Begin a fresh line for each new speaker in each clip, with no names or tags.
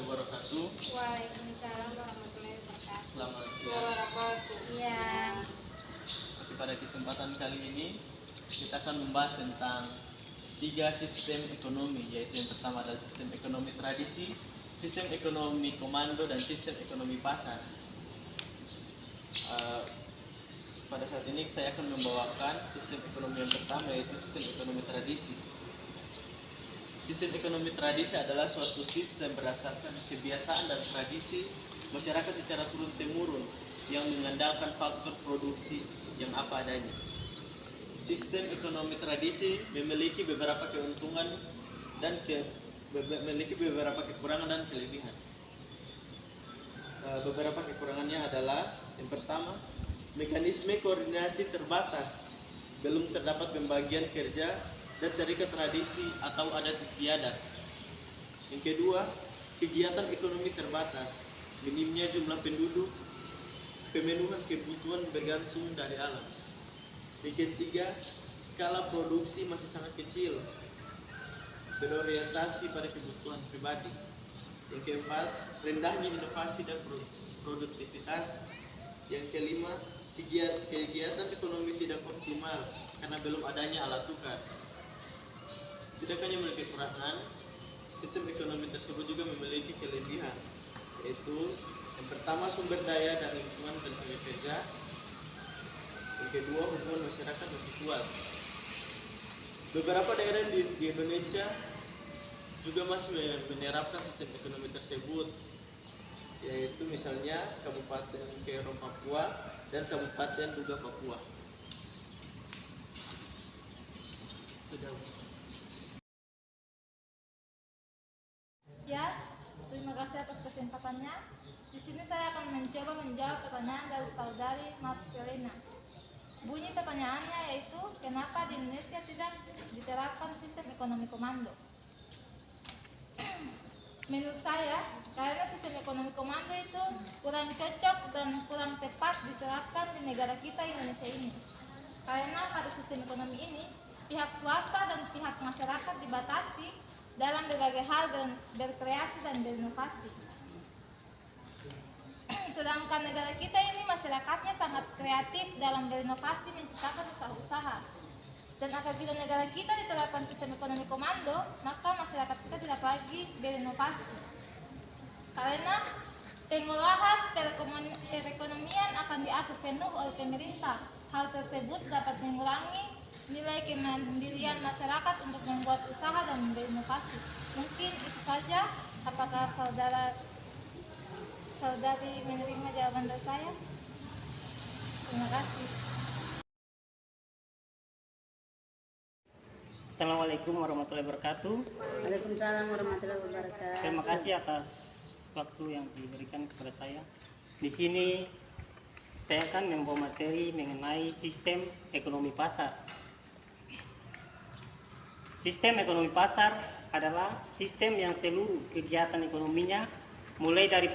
warahmatullahi wabarakatuh.
Waalaikumsalam warahmatullahi wabarakatuh.
Selamat
siang.
Pada kesempatan kali ini kita akan membahas tentang 3 sistem ekonomi, yaitu yang pertama adalah sistem ekonomi tradisi, sistem ekonomi komando, dan sistem ekonomi pasar. Pada saat ini saya akan membawakan sistem ekonomi yang pertama, yaitu sistem ekonomi tradisi. Sistem ekonomi tradisi adalah suatu sistem berdasarkan kebiasaan dan tradisi masyarakat secara turun-temurun yang mengandalkan faktor produksi yang apa adanya. Sistem ekonomi tradisi memiliki beberapa keuntungan dan memiliki beberapa kekurangan dan kelebihan. Beberapa kekurangannya adalah yang pertama, mekanisme koordinasi terbatas, belum terdapat pembagian kerja dan terikat tradisi atau adat istiadat. Yang kedua, kegiatan ekonomi terbatas, minimnya jumlah penduduk, pemenuhan kebutuhan bergantung dari alam. Yang ketiga, skala produksi masih sangat kecil, berorientasi pada kebutuhan pribadi. Yang keempat, rendahnya inovasi dan produktivitas. Yang kelima, kegiatan ekonomi tidak optimal karena belum adanya alat tukar. Tidak hanya memiliki kekurangan, sistem ekonomi tersebut juga memiliki kelebihan, yaitu yang pertama sumber daya dan lingkungan tenaga kerja. Yang kedua, hubungan masyarakat masih kuat. Beberapa daerah di Indonesia juga masih menerapkan sistem ekonomi tersebut, yaitu misalnya Kabupaten Kero Papua dan Kabupaten Duga Papua. Sudah.
Ya, terima kasih atas kesempatannya. Di sini saya akan mencoba menjawab pertanyaan dari saudari Marcelina. Bunyi pertanyaannya yaitu, kenapa di Indonesia tidak diterapkan sistem ekonomi komando? Menurut saya, karena sistem ekonomi komando itu kurang cocok dan kurang tepat diterapkan di negara kita Indonesia ini. Karena pada sistem ekonomi ini, pihak swasta dan pihak masyarakat dibatasi dalam berbagai hal dan berkreasi dan berinovasi. Sedangkan negara kita ini masyarakatnya sangat kreatif dalam berinovasi menciptakan usaha-usaha. Dan apabila negara kita diterapkan sistem ekonomi komando, maka masyarakat kita tidak lagi berinovasi. Karena pengolahan perekonomian akan diatur penuh oleh pemerintah. Hal tersebut dapat mengurangi nilai kemandirian masyarakat untuk membuat usaha dan berinovasi. Mungkin itu saja. Apakah saudari menerima jawaban dari saya? Terima kasih.
Assalamualaikum warahmatullahi wabarakatuh.
Waalaikumsalam warahmatullahi wabarakatuh.
Terima kasih atas waktu yang diberikan kepada saya. Di sini saya akan membawa materi mengenai sistem ekonomi pasar. Sistem ekonomi pasar adalah sistem yang seluruh kegiatan ekonominya mulai dari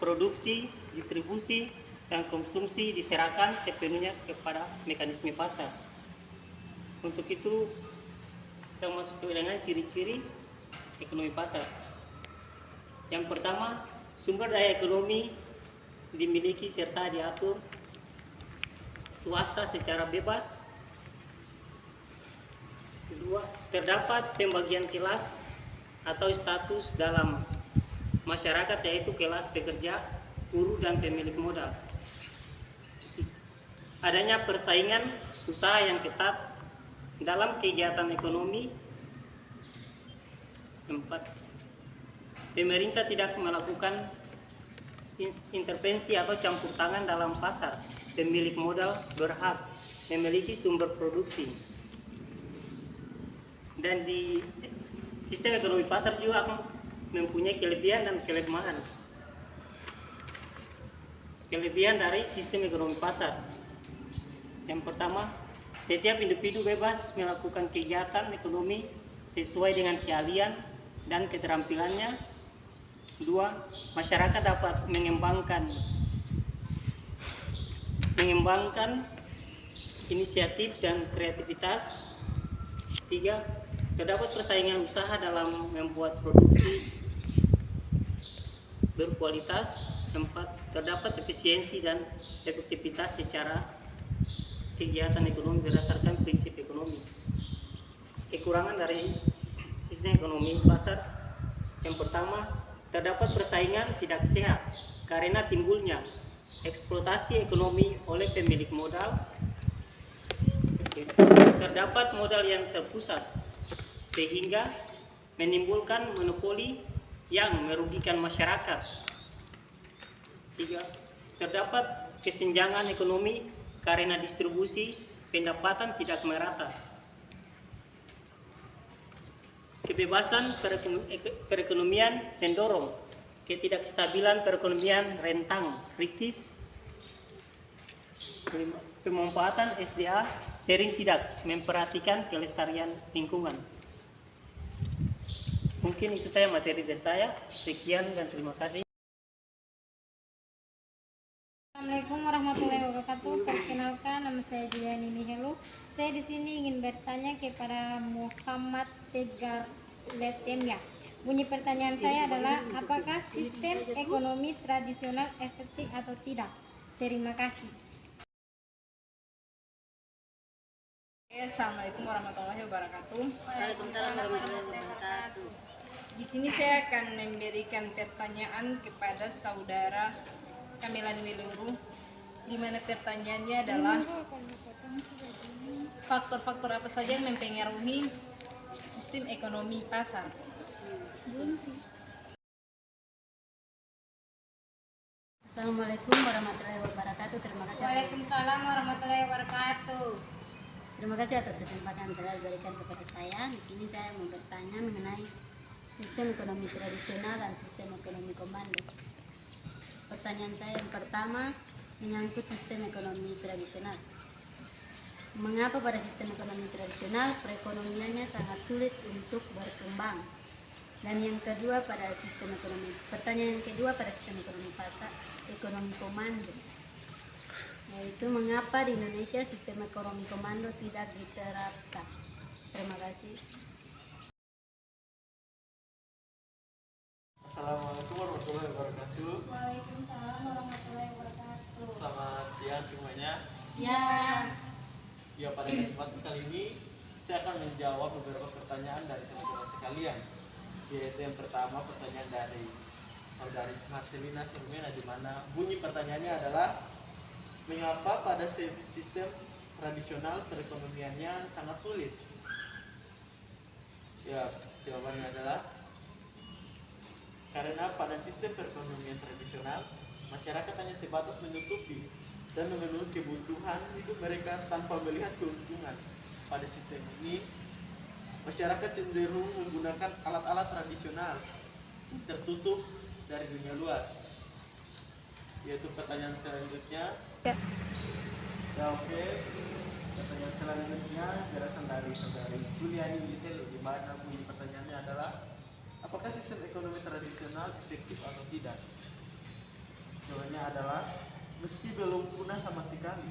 produksi, distribusi, dan konsumsi diserahkan sepenuhnya kepada mekanisme pasar. Untuk itu kita masuk dengan ciri-ciri ekonomi pasar. Yang pertama, sumber daya ekonomi dimiliki serta diatur swasta secara bebas. Kedua, terdapat pembagian kelas atau status dalam masyarakat, yaitu kelas pekerja, buruh, dan pemilik modal. Adanya persaingan usaha yang ketat dalam kegiatan ekonomi. 4. Pemerintah tidak melakukan intervensi atau campur tangan dalam pasar. Pemilik modal berhak memiliki sumber produksi. Dan di sistem ekonomi pasar juga akan mempunyai kelebihan dan kelemahan. Kelebihan dari sistem ekonomi pasar. Yang pertama, setiap individu bebas melakukan kegiatan ekonomi sesuai dengan keahlian dan keterampilannya. 2. Masyarakat dapat mengembangkan inisiatif dan kreativitas. 3. Terdapat persaingan usaha dalam membuat produksi. berkualitas. 4. Terdapat efisiensi dan efektivitas secara kegiatan ekonomi berdasarkan prinsip ekonomi. Kekurangan dari sistem ekonomi pasar: yang pertama, terdapat persaingan tidak sehat karena timbulnya eksploitasi ekonomi oleh pemilik modal. Terdapat modal yang terpusat sehingga menimbulkan monopoli yang merugikan masyarakat. 3. Terdapat kesenjangan ekonomi karena distribusi pendapatan tidak merata. Kebebasan perekonomian mendorong ketidakstabilan perekonomian rentang kritis. Pemanfaatan SDA sering tidak memperhatikan kelestarian lingkungan. Mungkin itu saya materi dari saya. Sekian dan terima kasih.
Assalamualaikum warahmatullahi wabarakatuh. Perkenalkan, nama saya Juliani Nihelu. Saya di sini ingin bertanya kepada Muhammad Tegar Letemya. Bunyi pertanyaan saya adalah, apakah sistem ekonomi tradisional efektif atau tidak? Terima kasih.
Assalamualaikum warahmatullahi wabarakatuh.
Waalaikumsalam warahmatullahi wabarakatuh.
Di sini saya akan memberikan pertanyaan kepada saudara Kamilan Wiluru, di mana pertanyaannya adalah faktor-faktor apa saja yang mempengaruhi sistem ekonomi pasar.
Assalamualaikum warahmatullahi wabarakatuh. Terima kasih.
Waalaikumsalam warahmatullahi wabarakatuh.
Terima kasih atas kesempatan yang telah diberikan kepada saya. Di sini saya mau bertanya mengenai sistem ekonomi tradisional dan sistem ekonomi komando. Pertanyaan saya yang pertama menyangkut sistem ekonomi tradisional. Mengapa pada sistem ekonomi tradisional perekonomiannya sangat sulit untuk berkembang? Dan yang kedua pada sistem ekonomi, pertanyaan yang kedua pada sistem ekonomi pasar, ekonomi komando, yaitu mengapa di Indonesia sistem ekonomi komando tidak diterapkan? Terima kasih.
Assalamualaikum warahmatullahi wabarakatuh.
Waalaikumsalam warahmatullahi wabarakatuh.
Selamat siang semuanya.
Siang.
Ya, pada kesempatan kali ini saya akan menjawab beberapa pertanyaan dari teman-teman sekalian. Yaitu yang pertama, pertanyaan dari saudari Marcelina Sirmena, di mana bunyi pertanyaannya adalah, mengapa pada sistem tradisional perekonomiannya sangat sulit? Ya, jawabannya adalah karena pada sistem perekonomian tradisional, masyarakat hanya sebatas menutupi dan memenuhi kebutuhan hidup mereka tanpa melihat keuntungan. Pada sistem ini, masyarakat cenderung menggunakan alat-alat tradisional tertutup dari dunia luar. Yaitu pertanyaan selanjutnya. Ya, oke. Pertanyaan selanjutnya berasal dari saudari Juliani Nihelu, di mana bunyi pertanyaannya adalah, apakah sistem ekonomi tradisional efektif atau tidak? Jawabannya adalah, meski belum punah sama sekali,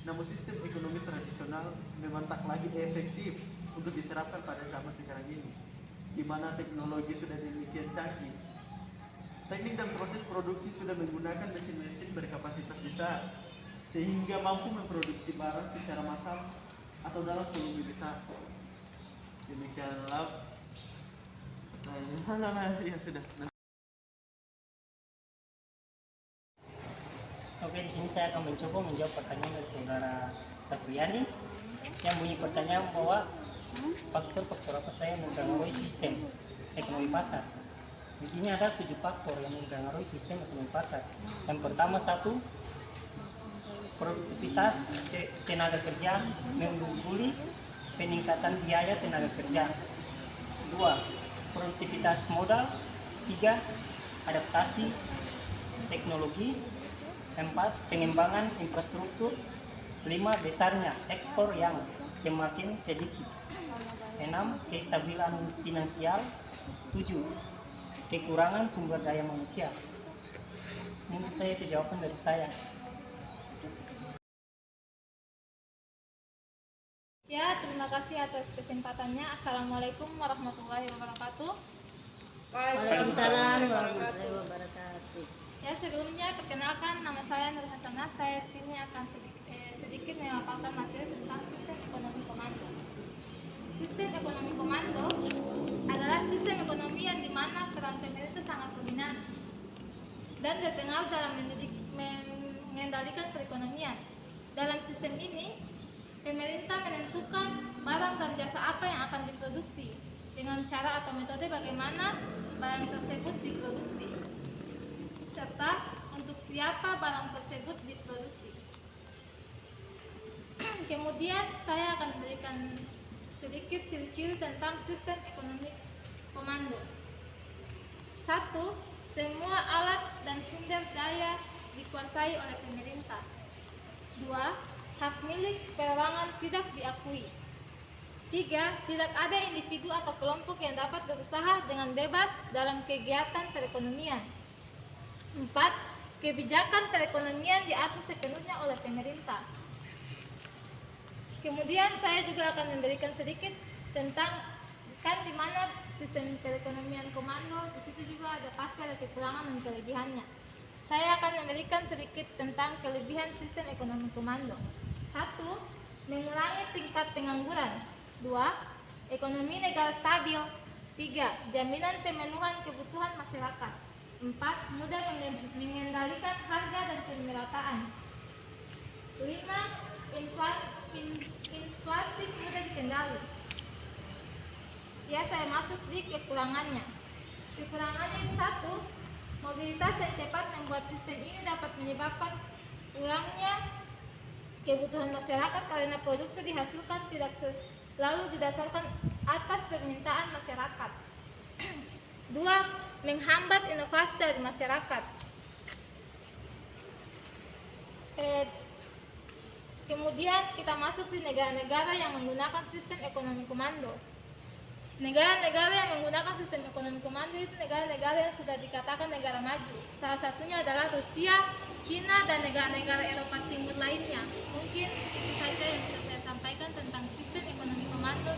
namun sistem ekonomi tradisional memang tak lagi efektif untuk diterapkan pada zaman sekarang ini, di mana teknologi sudah demikian canggih. Teknik dan proses produksi sudah menggunakan mesin-mesin berkapasitas besar, sehingga mampu memproduksi barang secara massal atau dalam volume besar. Demikianlah. Ya sudah.
Oke, di sini saya akan mencoba menjawab pertanyaan dari saudara Sapriani yang bunyi pertanyaan bahwa faktor-faktor apa saya mempengaruhi sistem ekonomi pasar. Di sini ada 7 faktor yang mempengaruhi sistem ekonomi pasar. Yang pertama, 1, produktivitas tenaga kerja mengungguli peningkatan biaya tenaga kerja. 2, produktivitas modal. 3, adaptasi teknologi. 4, pengembangan infrastruktur. 5, besarnya ekspor yang semakin sedikit. 6, kestabilan finansial. 7, kekurangan sumber daya manusia. Mungkin saya itu jawaban dari saya.
Ya, terima kasih atas kesempatannya. Assalamualaikum warahmatullahi wabarakatuh.
Waalaikumsalam warahmatullahi wabarakatuh.
Ya, sebelumnya perkenalkan, nama saya Nur Hasanah. Saya di sini akan sedikit memaparkan materi tentang sistem ekonomi komando. Sistem ekonomi komando adalah sistem ekonomi yang dimana peran pemerintah sangat dominan dan berpengaruh dalam mengendalikan perekonomian. Dalam sistem ini, pemerintah menentukan barang dan jasa apa yang akan diproduksi dengan cara atau metode bagaimana barang tersebut diproduksi, serta untuk siapa barang tersebut diproduksi. Kemudian saya akan memberikan sedikit ciri-ciri tentang sistem ekonomi komando. 1. Semua alat dan sumber daya dikuasai oleh pemerintah. 2. Hak milik perorangan tidak diakui. 3. Tidak ada individu atau kelompok yang dapat berusaha dengan bebas dalam kegiatan perekonomian. 4. Kebijakan perekonomian diatur sepenuhnya oleh pemerintah. Kemudian saya juga akan memberikan sedikit tentang di mana sistem perekonomian komando. Di situ juga pasti ada kekurangan dan kelebihannya. Saya akan memberikan sedikit tentang kelebihan sistem ekonomi komando. 1. Mengurangi tingkat pengangguran. 2. Ekonomi negara stabil. 3. Jaminan pemenuhan kebutuhan masyarakat. 4. Mudah mengendalikan harga dan pemerataan. 5. Inflasi mudah dikendali. Ya, saya masuk di kekurangannya. Kekurangannya itu 1. Mobilitas yang cepat membuat sistem ini dapat menyebabkan kurangnya kebutuhan masyarakat karena produksi dihasilkan tidak selalu didasarkan atas permintaan masyarakat. 2. Menghambat inovasi dari masyarakat. Kemudian kita masuk di negara-negara yang menggunakan sistem ekonomi komando. Negara-negara yang menggunakan sistem ekonomi komando itu negara-negara yang sudah dikatakan negara maju. Salah satunya adalah Rusia, China, dan negara-negara Eropa Timur lainnya. Mungkin itu saja yang bisa saya sampaikan tentang sistem ekonomi komando.